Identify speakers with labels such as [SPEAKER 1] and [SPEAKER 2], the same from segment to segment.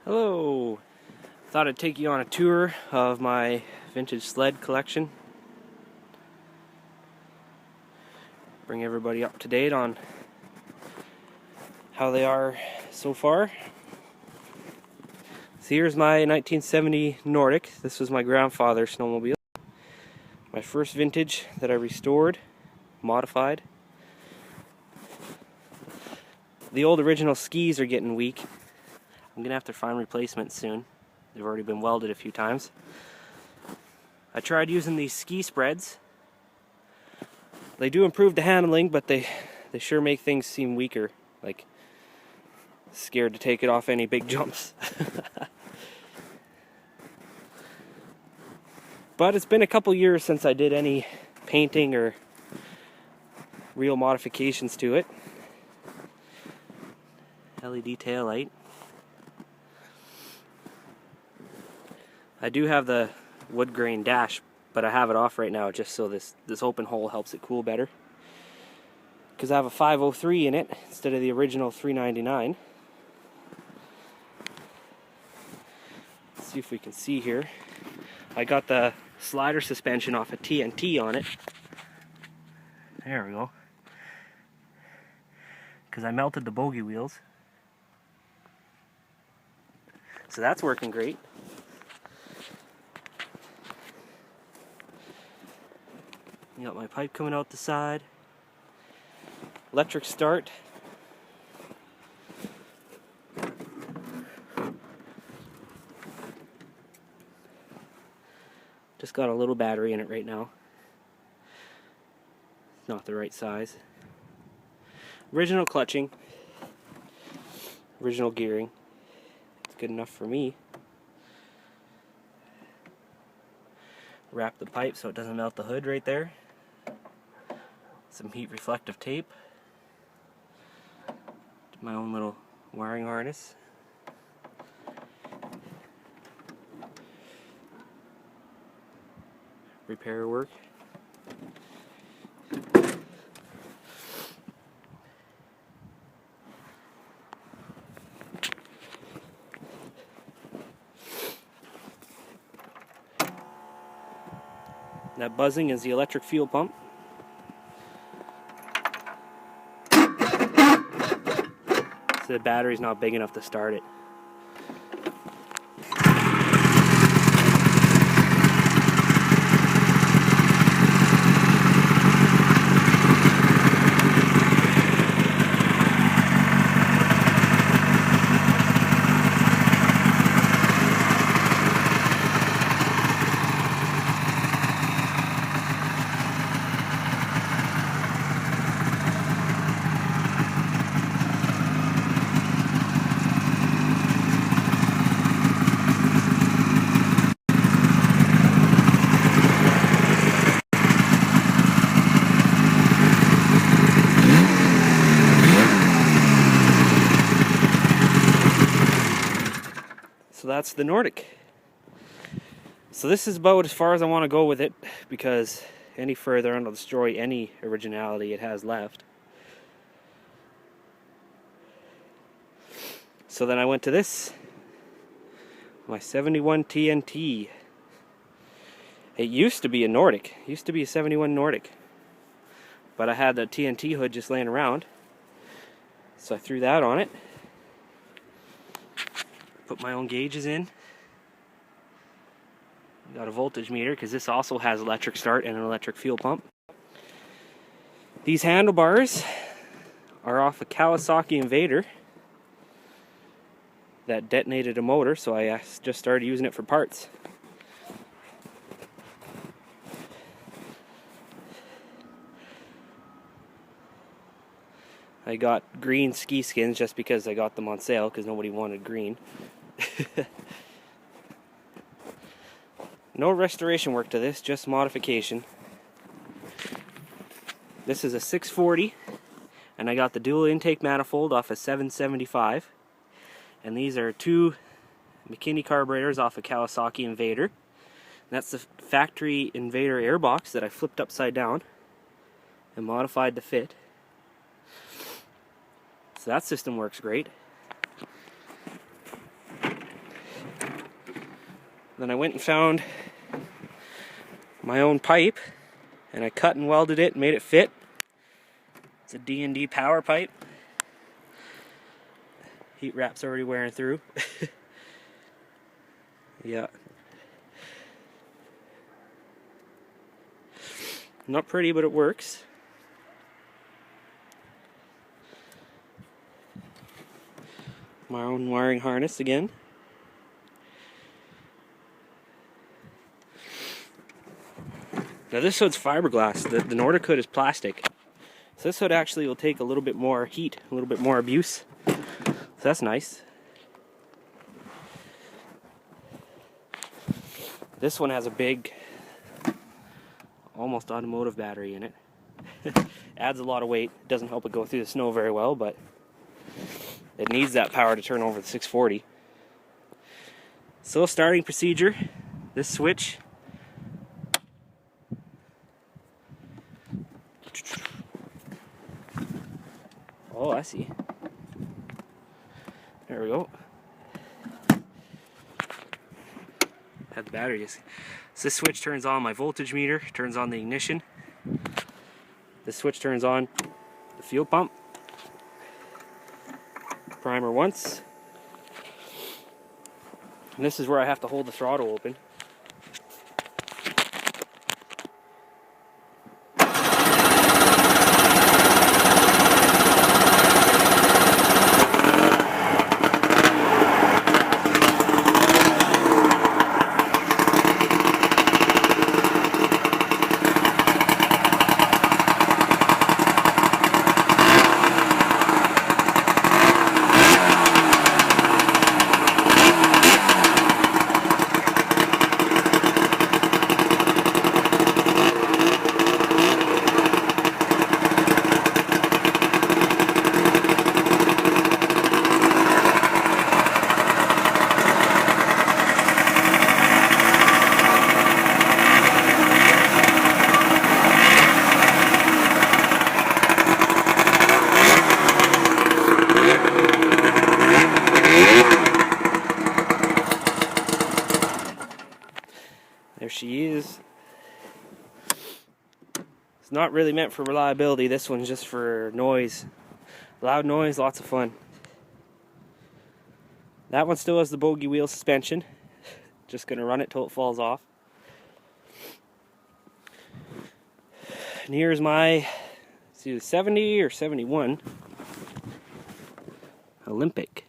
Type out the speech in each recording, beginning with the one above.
[SPEAKER 1] Hello! Thought I'd take you on a tour of my vintage sled collection. Bring everybody up to date on how they are so far. So here's my 1970 Nordic. This was my grandfather's snowmobile. My first vintage that I restored, modified. The old original skis are getting weak. I'm gonna have to find replacements soon. They've already been welded a few times. I tried using these ski spreads. They do improve the handling, but they sure make things seem weaker. Like, scared to take it off any big jumps. But it's been a couple years since I did any painting or real modifications to it. LED tail light. I do have the wood grain dash, but I have it off right now just so this open hole helps it cool better. Because I have a 503 in it instead of the original 399. Let's see if we can see here. I got the slider suspension off a TNT on it. There we go. Because I melted the bogey wheels. So that's working great. You got my pipe coming out the side. Electric start. Just got a little battery in it right now. Not the right size. Original clutching. Original gearing. It's good enough for me. Wrap the pipe so it doesn't melt the hood right there. Some heat reflective tape. My own little wiring harness. Repair work. That buzzing is the electric fuel pump. So the battery's not big enough to start it. So that's the Nordic. So this is about as far as I want to go with it, because any further it'll destroy any originality it has left. So then I went to this, my 71 TNT. It used to be a Nordic, it used to be a 71 Nordic, but I had the TNT hood just laying around, so I threw that on it. Put my own gauges in. Got a voltage meter because this also has electric start and an electric fuel pump. These handlebars are off a Kawasaki Invader that detonated a motor, so I just started using it for parts. I got green ski skins just because I got them on sale because nobody wanted green. No restoration work to this, just modification. This is a 640 and I got the dual intake manifold off a 775, and these are two McKinney carburetors off a Kawasaki Invader. That's the factory Invader airbox that I flipped upside down and modified to fit. So that system works great. Then I went and found my own pipe, and I cut and welded it and made it fit. It's a D&D power pipe. Heat wrap's already wearing through. Yeah. Not pretty, but it works. My own wiring harness again. Now this hood's fiberglass. The Nordic hood is plastic. So this hood actually will take a little bit more heat, a little bit more abuse. So that's nice. This one has a big, almost automotive battery in it. Adds a lot of weight. Doesn't help it go through the snow very well, but it needs that power to turn over the 640. So starting procedure, this switch. Oh, I see. There we go. Had the battery just. So this switch turns on my voltage meter, turns on the ignition. This switch turns on the fuel pump. Primer once. And this is where I have to hold the throttle open. There she is. It's not really meant for reliability. This one's just for noise. Loud noise, lots of fun. That one still has the bogey wheel suspension. Just gonna run it till it falls off. And here's my, it's either 70 or 71 Olympic.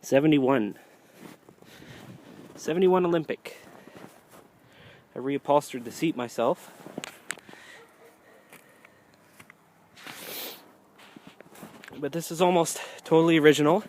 [SPEAKER 1] 71 Olympic. I reupholstered the seat myself. But this is almost totally original.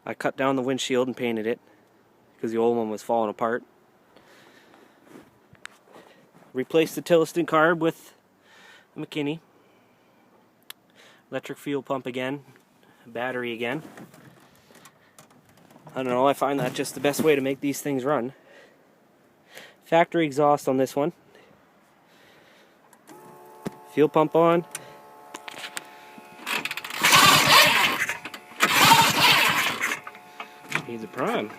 [SPEAKER 1] I cut down the windshield and painted it because the old one was falling apart. Replaced the Tilliston carb with a McKinney. Electric fuel pump again, battery again. I don't know, I find that just the best way to make these things run. Factory exhaust on this one. Fuel pump on. Needs a prime.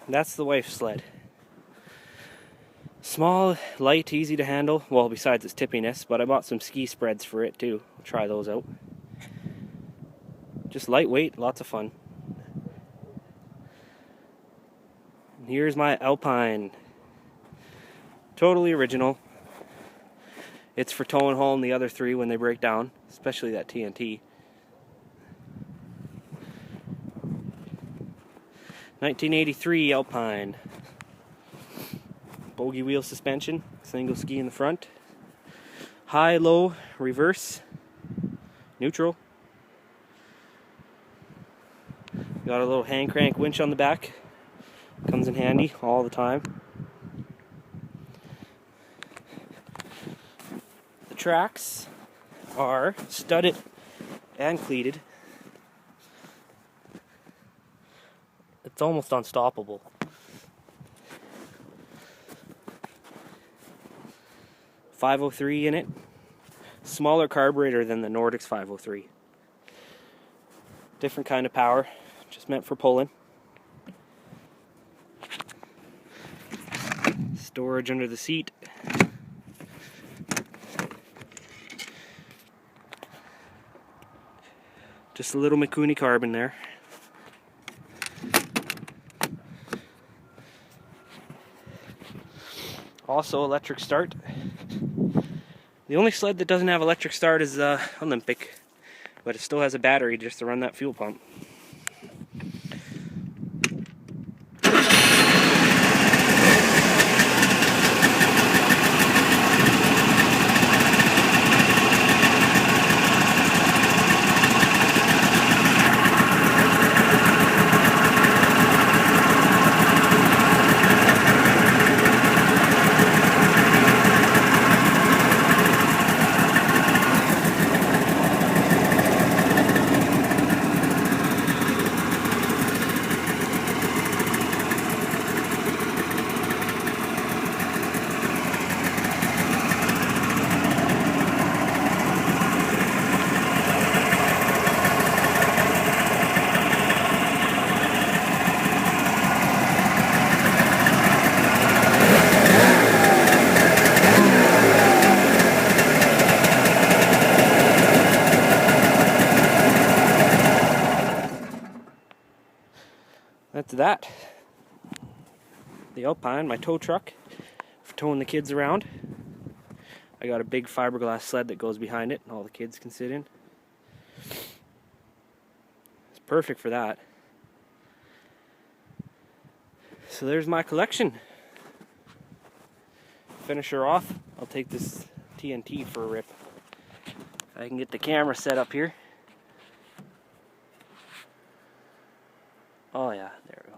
[SPEAKER 1] That's the wife's sled. Small, light, easy to handle. Well, besides its tippiness, but I bought some ski spreads for it too. I'll try those out. Just lightweight, lots of fun. And here's my Alpine. Totally original. It's for towing home the other three when they break down, especially that TNT. 1983 Alpine. Bogey wheel suspension, single ski in the front. High, low, reverse, neutral. Got a little hand crank winch on the back. Comes in handy all the time. The tracks are studded and cleated. It's almost unstoppable. .503 in it. Smaller carburetor than the Nordic's 503. Different kind of power, just meant for pulling. Storage under the seat. Just a little Mikuni carbon there. Also electric start. The only sled that doesn't have electric start is Olympic, but it still has a battery just to run that fuel pump. That's that. The Alpine, my tow truck for towing the kids around. I got a big fiberglass sled that goes behind it and all the kids can sit in. It's perfect for that. So there's my collection. Finish her off, I'll take this TNT for a rip. I can get the camera set up here. Oh yeah, there we go.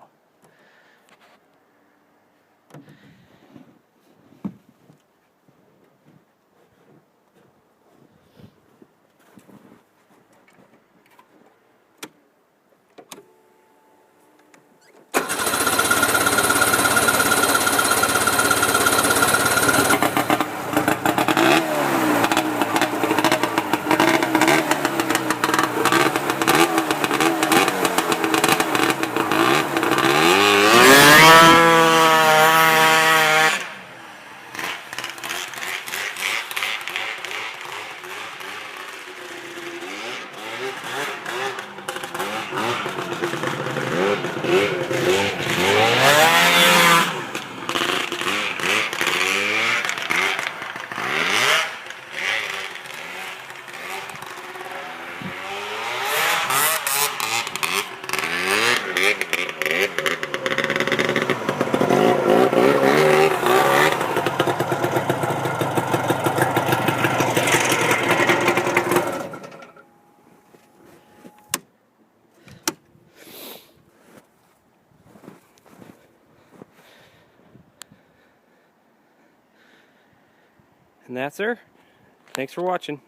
[SPEAKER 1] And that's her. Thanks for watching.